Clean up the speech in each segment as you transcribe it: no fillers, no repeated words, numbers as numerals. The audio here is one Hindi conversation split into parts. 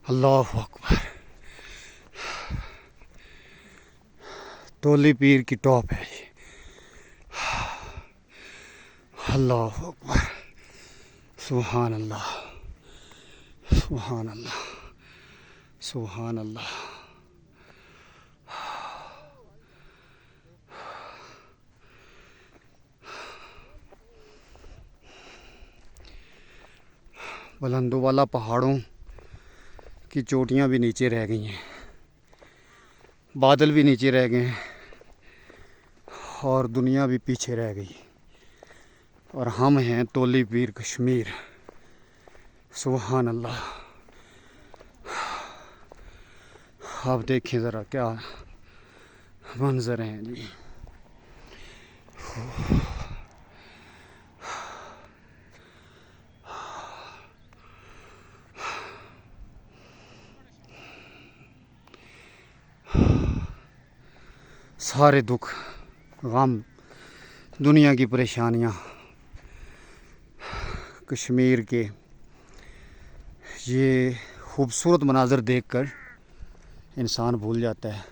अल्लाह अकबर। तोली पीर की टॉप है ये। अल्लाह अकबर। सुभान अल्लाह, सुभान अल्लाह, सुभान अल्लाह। बुलंदों वाला पहाड़ों की चोटियां भी नीचे रह गई हैं, बादल भी नीचे रह गए हैं और दुनिया भी पीछे रह गई। और हम हैं तोली पीर कश्मीर। सुभान अल्लाह। आप देखें ज़रा क्या मंजर हैं जी। सारे दुख, गम, दुनिया की परेशानियाँ कश्मीर के ये खूबसूरत मनाज़र देखकर इंसान भूल जाता है।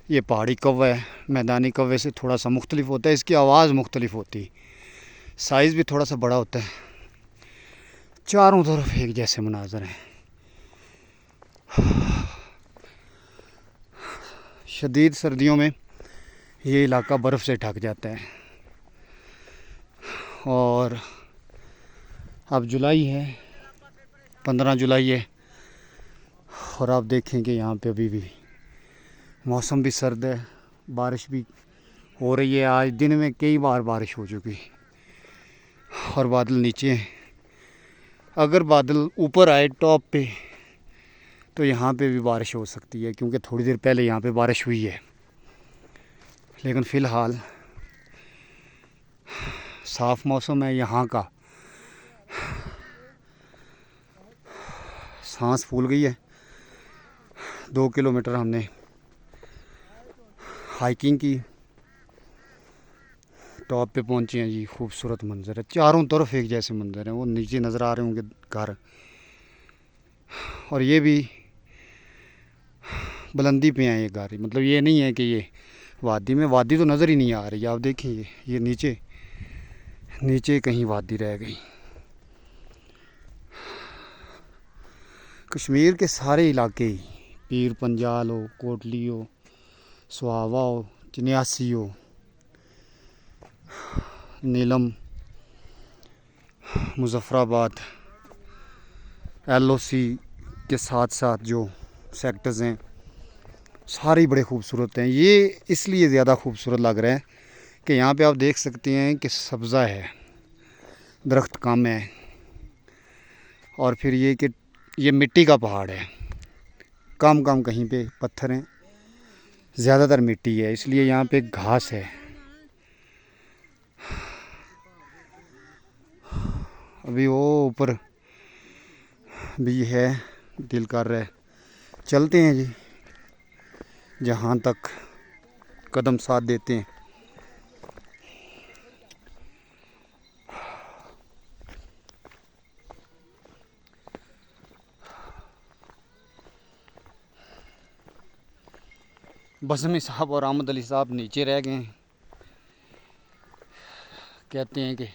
ये पहाड़ी कौवा है, मैदानी कौवे से थोड़ा सा मुख्तलिफ होता है, इसकी आवाज़ मुख्तलिफ होती है, साइज़ भी थोड़ा सा बड़ा होता है। चारों तरफ एक जैसे मनाज़र हैं। शदीद सर्दियों में ये इलाका बर्फ़ से ढक जाता है। और अब जुलाई है, 15 जुलाई है और आप देखेंगे यहाँ पे अभी भी मौसम भी सर्द है, बारिश भी हो रही है। आज दिन में कई बार बारिश हो चुकी और बादल नीचे हैं। अगर बादल ऊपर आए टॉप पे तो यहाँ पे भी बारिश हो सकती है, क्योंकि थोड़ी देर पहले यहाँ पे बारिश हुई है। लेकिन फ़िलहाल साफ़ मौसम है यहाँ का। सांस फूल गई है। 2 किलोमीटर हमने हाइकिंग की, टॉप पे पहुँचे हैं जी। खूबसूरत मंजर है, चारों तरफ एक जैसे मंजर हैं। वो नीचे नज़र आ रहे होंगे घर, और ये भी बुलंदी पे हैं ये घर। मतलब ये नहीं है कि ये वादी में, वादी तो नज़र ही नहीं आ रही। आप देखिए ये नीचे नीचे कहीं वादी रह गई। कश्मीर के सारे इलाके ही, पीर पंजाल हो, कोटली हो, सुहावा हो, चिन्यासी हो, नीलम, मुज़फ़्फ़राबाद, LOC के साथ साथ जो सेक्टर्स हैं सारे बड़े खूबसूरत हैं। ये इसलिए ज़्यादा खूबसूरत लग रहा है कि यहाँ पे आप देख सकते हैं कि सब्ज़ा है, दरख्त कम है, और फिर ये कि ये मिट्टी का पहाड़ है। कम कम कहीं पे पत्थर हैं, ज़्यादातर मिट्टी है, इसलिए यहाँ पे घास है। अभी वो ऊपर भी है, दिल कर रहा है चलते हैं जी, जहाँ तक कदम साथ देते हैं। बज़मी साहब और अहमद अली साहब नीचे रह गए हैं। कहते हैं कि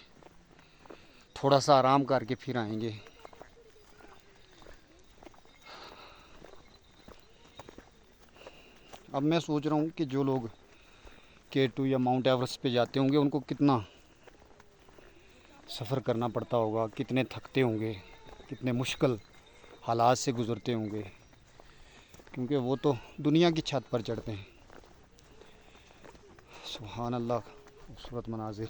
थोड़ा सा आराम करके फिर आएंगे। अब मैं सोच रहा हूँ कि जो लोग K2 या माउंट एवरेस्ट पे जाते होंगे उनको कितना सफ़र करना पड़ता होगा, कितने थकते होंगे, कितने मुश्किल हालात से गुज़रते होंगे, क्योंकि वो तो दुनिया की छत पर चढ़ते हैं। सुभान अल्लाह, खूबसूरत मनाजिर।